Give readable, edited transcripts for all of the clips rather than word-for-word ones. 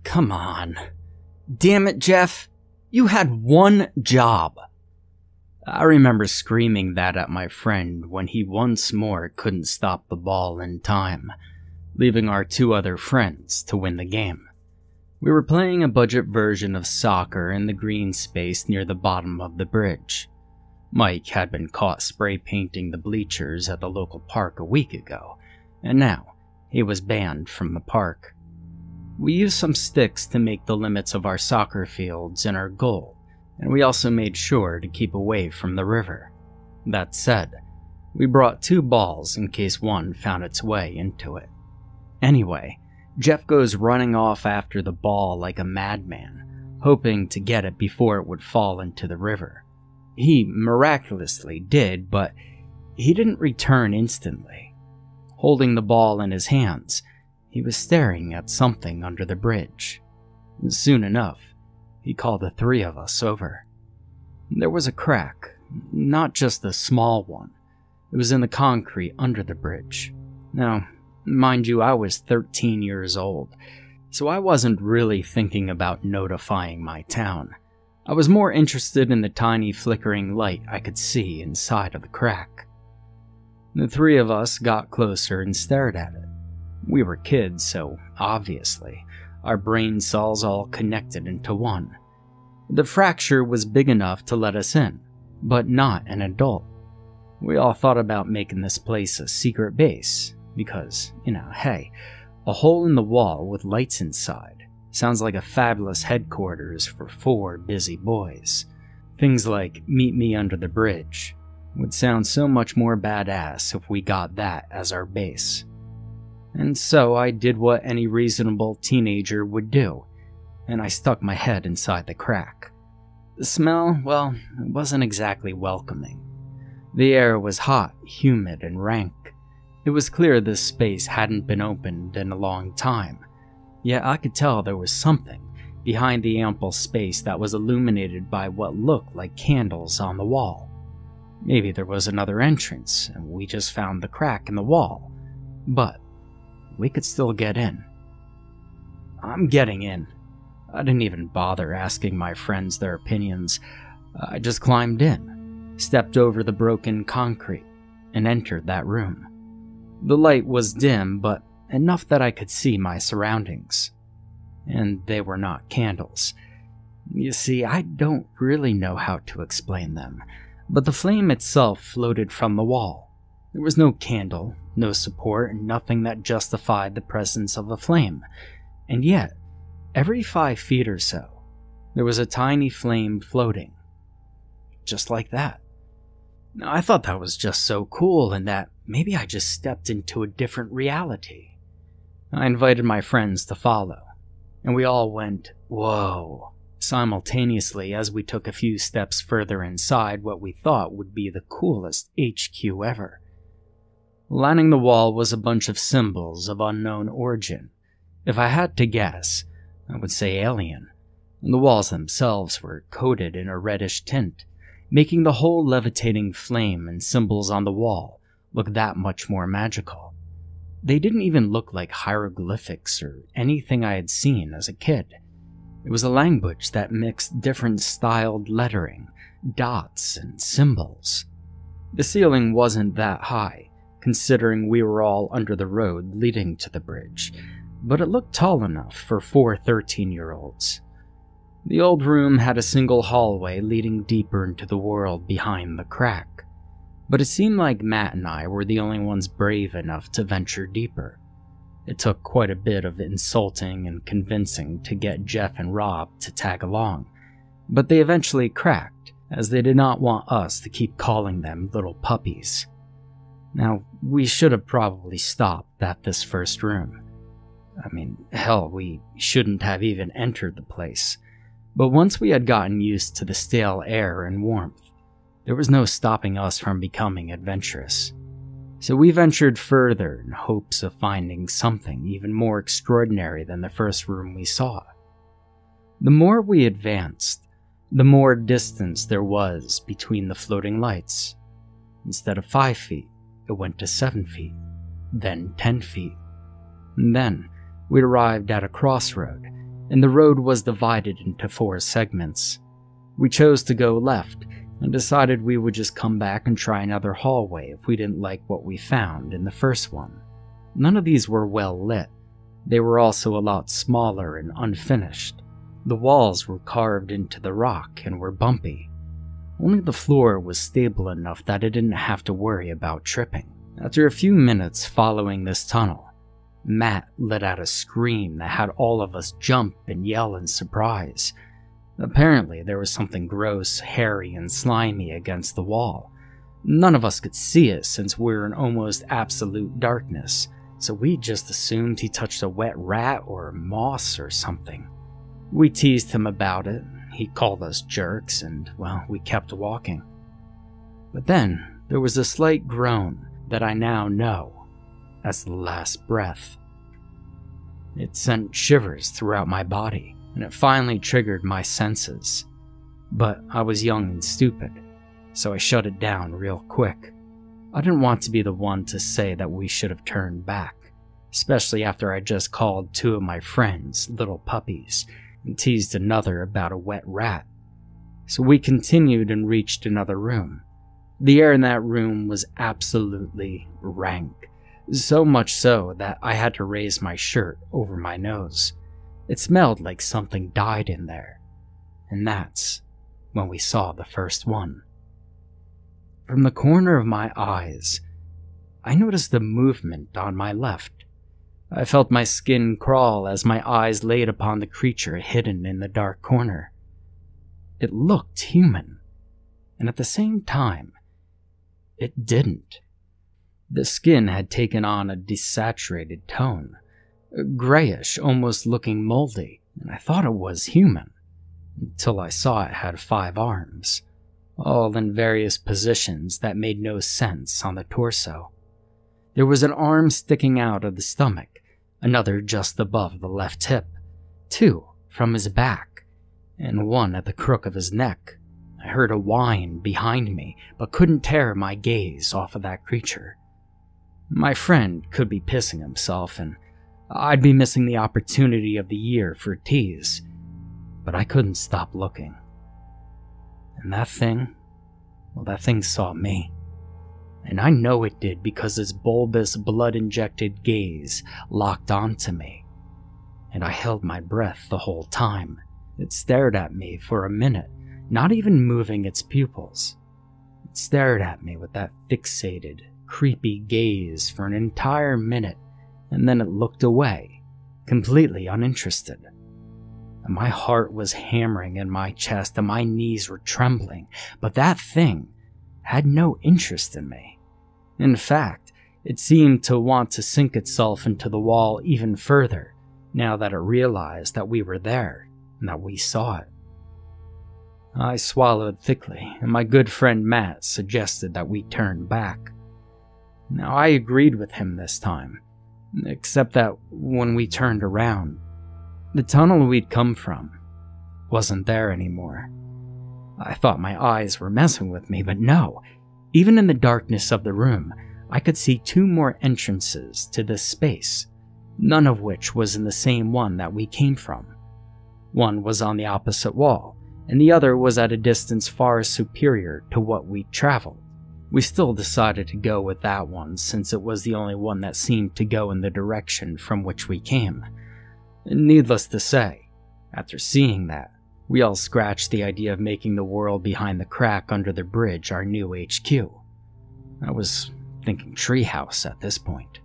come on. Damn it, Jeff. You had one job. I remember screaming that at my friend when he once more couldn't stop the ball in time, leaving our two other friends to win the game. We were playing a budget version of soccer in the green space near the bottom of the bridge. Mike had been caught spray painting the bleachers at the local park a week ago, and now he was banned from the park. We used some sticks to make the limits of our soccer fields and our goal, and we also made sure to keep away from the river. That said, we brought 2 balls in case one found its way into it. Anyway, Jeff goes running off after the ball like a madman, hoping to get it before it would fall into the river. He miraculously did, but he didn't return instantly. Holding the ball in his hands, he was staring at something under the bridge. Soon enough, he called the 3 of us over. There was a crack, not just a small one. It was in the concrete under the bridge. Now, mind you, I was 13 years old, so I wasn't really thinking about notifying my town. I was more interested in the tiny flickering light I could see inside of the crack. The 3 of us got closer and stared at it. We were kids, so obviously, our brain cells all connected into one. The fracture was big enough to let us in, but not an adult. We all thought about making this place a secret base, because, hey, a hole in the wall with lights inside sounds like a fabulous headquarters for 4 busy boys. Things like meet me under the bridge would sound so much more badass if we got that as our base. And so I did what any reasonable teenager would do, and I stuck my head inside the crack. The smell, well, it wasn't exactly welcoming. The air was hot, humid, and rank. It was clear this space hadn't been opened in a long time, yet I could tell there was something behind the ample space that was illuminated by what looked like candles on the wall. Maybe there was another entrance, and we just found the crack in the wall, but we could still get in. I'm getting in. I didn't even bother asking my friends their opinions. I just climbed in, stepped over the broken concrete, and entered that room. The light was dim, but enough that I could see my surroundings. And they were not candles. You see, I don't really know how to explain them, but the flame itself floated from the wall. There was no candle, no support, and nothing that justified the presence of a flame. And yet, every 5 feet or so, there was a tiny flame floating. Just like that. Now, I thought that was just so cool, and that maybe I just stepped into a different reality. I invited my friends to follow, and we all went, whoa, simultaneously as we took a few steps further inside what we thought would be the coolest HQ ever. Lining the wall was a bunch of symbols of unknown origin. If I had to guess, I would say alien. And the walls themselves were coated in a reddish tint, making the whole levitating flame and symbols on the wall look that much more magical. They didn't even look like hieroglyphics or anything I had seen as a kid. It was a language that mixed different styled lettering, dots, and symbols. The ceiling wasn't that high, considering we were all under the road leading to the bridge, but it looked tall enough for 4 13-year-olds. The old room had a single hallway leading deeper into the world behind the crack, but it seemed like Matt and I were the only ones brave enough to venture deeper. It took quite a bit of insulting and convincing to get Jeff and Rob to tag along, but they eventually cracked, as they did not want us to keep calling them little puppies. Now, we should have probably stopped at this first room. I mean, hell, we shouldn't have even entered the place. But once we had gotten used to the stale air and warmth, there was no stopping us from becoming adventurous. So we ventured further in hopes of finding something even more extraordinary than the first room we saw. The more we advanced, the more distance there was between the floating lights. Instead of 5 feet, it went to 7 feet, then 10 feet. And then we arrived at a crossroad, and the road was divided into 4 segments. We chose to go left, and decided we would just come back and try another hallway if we didn't like what we found in the first one. None of these were well lit. They were also a lot smaller and unfinished. The walls were carved into the rock and were bumpy. Only the floor was stable enough that I didn't have to worry about tripping. After a few minutes following this tunnel, Matt let out a scream that had all of us jump and yell in surprise. Apparently, there was something gross, hairy, and slimy against the wall. None of us could see it since we were in almost absolute darkness, so we just assumed he touched a wet rat or moss or something. We teased him about it, he called us jerks, and, well, we kept walking. But then, there was a slight groan that I now know as the last breath. It sent shivers throughout my body, and it finally triggered my senses. But I was young and stupid, so I shut it down real quick. I didn't want to be the one to say that we should have turned back, especially after I just called 2 of my friends little puppies and teased another about a wet rat. So we continued and reached another room. The air in that room was absolutely rank, so much so that I had to raise my shirt over my nose. It smelled like something died in there, and that's when we saw the first one. From the corner of my eyes, I noticed a movement on my left. I felt my skin crawl as my eyes laid upon the creature hidden in the dark corner. It looked human, and at the same time, it didn't. The skin had taken on a desaturated tone, grayish, almost looking moldy, and I thought it was human, until I saw it had 5 arms, all in various positions that made no sense on the torso. There was an arm sticking out of the stomach, another just above the left hip, 2 from his back, and 1 at the crook of his neck. I heard a whine behind me, but couldn't tear my gaze off of that creature. My friend could be pissing himself, and I'd be missing the opportunity of the year for a tease, but I couldn't stop looking. And that thing saw me. And I know it did because its bulbous, blood-injected gaze locked onto me. And I held my breath the whole time. It stared at me for a minute, not even moving its pupils. It stared at me with that fixated, creepy gaze for an entire minute, and then it looked away, completely uninterested. And my heart was hammering in my chest and my knees were trembling, but that thing had no interest in me. In fact, it seemed to want to sink itself into the wall even further, now that it realized that we were there and that we saw it. I swallowed thickly, and my good friend Matt suggested that we turn back. Now, I agreed with him this time, except that when we turned around, the tunnel we'd come from wasn't there anymore. I thought my eyes were messing with me, but no. Even in the darkness of the room, I could see 2 more entrances to this space, none of which was in the same one that we came from. One was on the opposite wall, and the other was at a distance far superior to what we'd traveled. We still decided to go with that one since it was the only one that seemed to go in the direction from which we came. Needless to say, after seeing that, we all scratched the idea of making the world behind the crack under the bridge our new HQ. I was thinking treehouse at this point.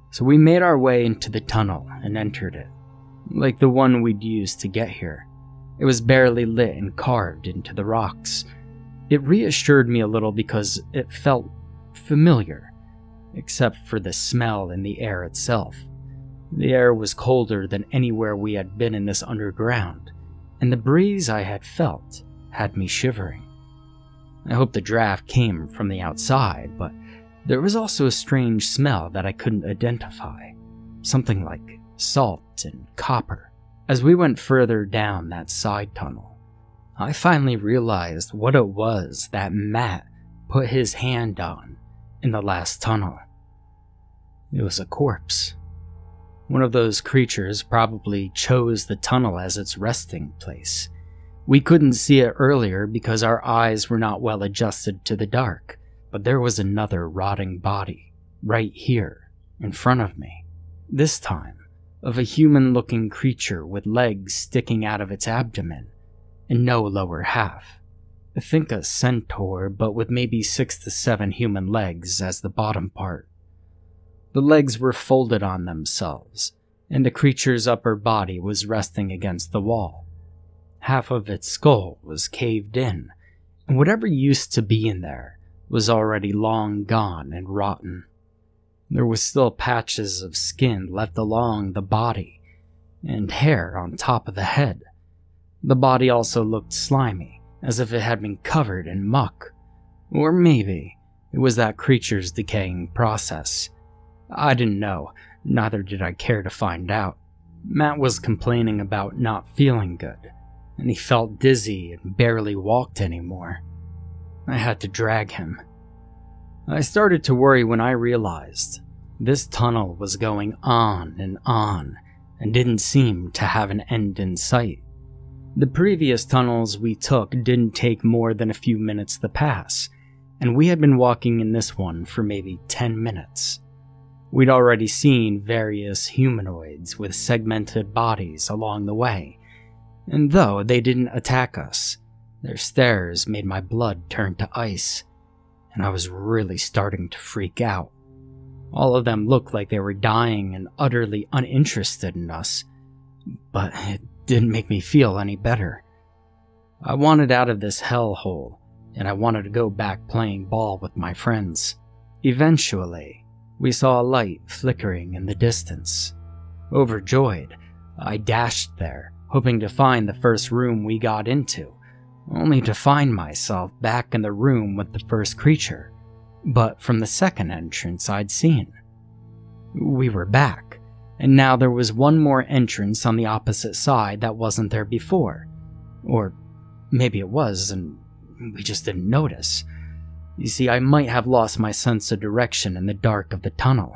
So we made our way into the tunnel and entered it, like the one we'd used to get here. It was barely lit and carved into the rocks. It reassured me a little because it felt familiar, except for the smell in the air itself. The air was colder than anywhere we had been in this underground, and the breeze I had felt had me shivering. I hoped the draft came from the outside, but there was also a strange smell that I couldn't identify, something like salt and copper. As we went further down that side tunnel, I finally realized what it was that Matt put his hand on in the last tunnel. It was a corpse. One of those creatures probably chose the tunnel as its resting place. We couldn't see it earlier because our eyes were not well adjusted to the dark, but there was another rotting body, right here, in front of me. This time, of a human-looking creature with legs sticking out of its abdomen, and no lower half. Think a centaur, but with maybe 6 to 7 human legs as the bottom part. The legs were folded on themselves, and the creature's upper body was resting against the wall. Half of its skull was caved in, and whatever used to be in there was already long gone and rotten. There was still patches of skin left along the body, and hair on top of the head. The body also looked slimy, as if it had been covered in muck. Or maybe it was that creature's decaying process. I didn't know, neither did I care to find out. Matt was complaining about not feeling good, and he felt dizzy and barely walked anymore. I had to drag him. I started to worry when I realized this tunnel was going on and didn't seem to have an end in sight. The previous tunnels we took didn't take more than a few minutes to pass, and we had been walking in this one for maybe 10 minutes. We'd already seen various humanoids with segmented bodies along the way, and though they didn't attack us, their stares made my blood turn to ice, and I was really starting to freak out. All of them looked like they were dying and utterly uninterested in us, but it didn't make me feel any better. I wanted out of this hellhole, and I wanted to go back playing ball with my friends. Eventually, we saw a light flickering in the distance. Overjoyed, I dashed there, hoping to find the first room we got into, only to find myself back in the room with the first creature, but from the second entrance I'd seen. We were back, and now there was one more entrance on the opposite side that wasn't there before. Or maybe it was, and we just didn't notice. You see, I might have lost my sense of direction in the dark of the tunnel.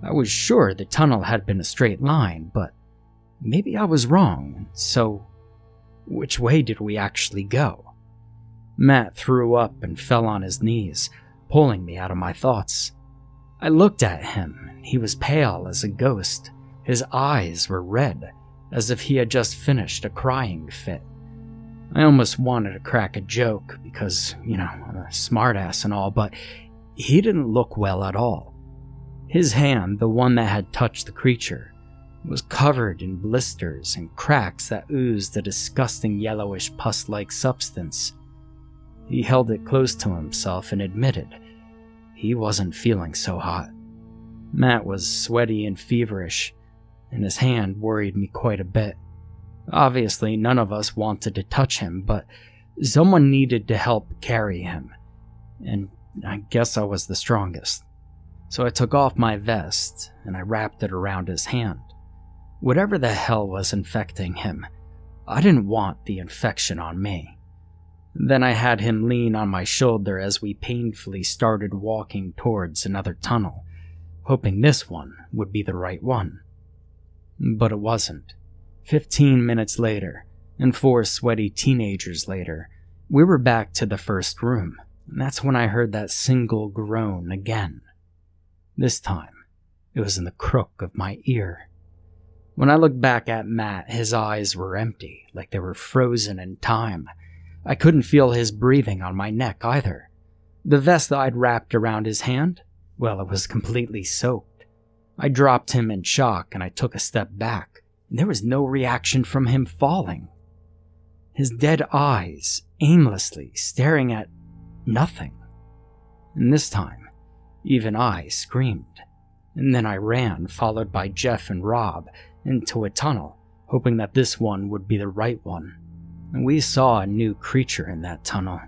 I was sure the tunnel had been a straight line, but maybe I was wrong, so which way did we actually go? Matt threw up and fell on his knees, pulling me out of my thoughts. I looked at him, and he was pale as a ghost. His eyes were red, as if he had just finished a crying fit. I almost wanted to crack a joke because, I'm a smartass and all, but he didn't look well at all. His hand, the one that had touched the creature, was covered in blisters and cracks that oozed a disgusting yellowish pus-like substance. He held it close to himself and admitted he wasn't feeling so hot. Matt was sweaty and feverish, and his hand worried me quite a bit. Obviously, none of us wanted to touch him, but someone needed to help carry him, and I guess I was the strongest. So I took off my vest, and I wrapped it around his hand. Whatever the hell was infecting him, I didn't want the infection on me. Then I had him lean on my shoulder as we painfully started walking towards another tunnel, hoping this one would be the right one. But it wasn't. 15 minutes later, and 4 sweaty teenagers later, we were back to the first room, and that's when I heard that single groan again. This time, it was in the crook of my ear. When I looked back at Matt, his eyes were empty, like they were frozen in time. I couldn't feel his breathing on my neck either. The vest that I'd wrapped around his hand, well, it was completely soaked. I dropped him in shock and I took a step back, and there was no reaction from him falling. His dead eyes aimlessly staring at nothing. And this time, even I screamed. And then I ran, followed by Jeff and Rob, into a tunnel, hoping that this one would be the right one. And we saw a new creature in that tunnel.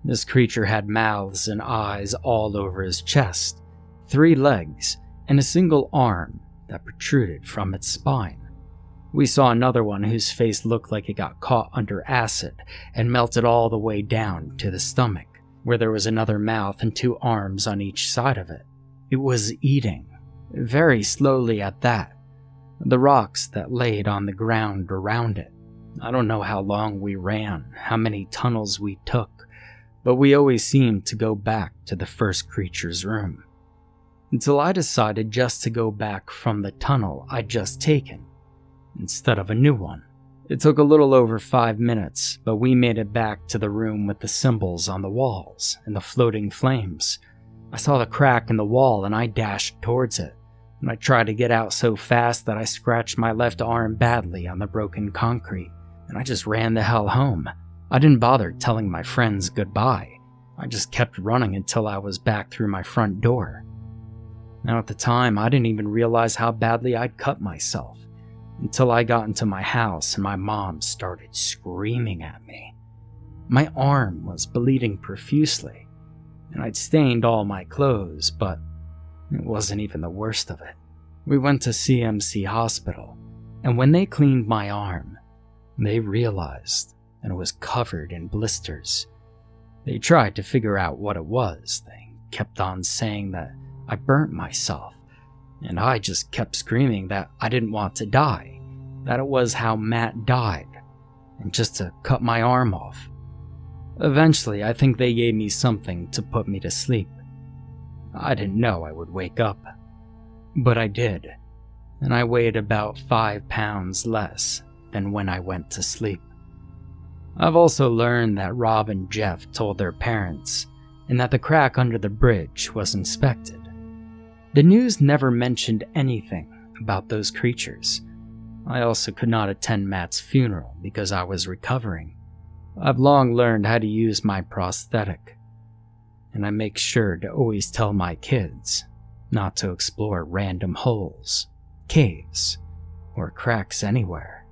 This creature had mouths and eyes all over his chest, 3 legs, and a single arm that protruded from its spine. We saw another one whose face looked like it got caught under acid and melted all the way down to the stomach, where there was another mouth and 2 arms on each side of it. It was eating. Very slowly at that. The rocks that laid on the ground around it. I don't know how long we ran, how many tunnels we took, but we always seemed to go back to the first creature's room. Until I decided just to go back from the tunnel I'd just taken, instead of a new one. It took a little over 5 minutes, but we made it back to the room with the symbols on the walls and the floating flames. I saw the crack in the wall and I dashed towards it, and I tried to get out so fast that I scratched my left arm badly on the broken concrete, and I just ran the hell home. I didn't bother telling my friends goodbye. I just kept running until I was back through my front door. Now at the time, I didn't even realize how badly I'd cut myself, until I got into my house and my mom started screaming at me. My arm was bleeding profusely, and I'd stained all my clothes, but it wasn't even the worst of it. We went to CMC Hospital, and when they cleaned my arm, they realized that it was covered in blisters. They tried to figure out what it was. They kept on saying that I burnt myself, and I just kept screaming that I didn't want to die, that it was how Matt died, and just to cut my arm off. Eventually, I think they gave me something to put me to sleep. I didn't know I would wake up, but I did, and I weighed about 5 pounds less than when I went to sleep. I've also learned that Rob and Jeff told their parents, and that the crack under the bridge was inspected. The news never mentioned anything about those creatures. I also could not attend Matt's funeral because I was recovering. I've long learned how to use my prosthetic, and I make sure to always tell my kids not to explore random holes, caves, or cracks anywhere.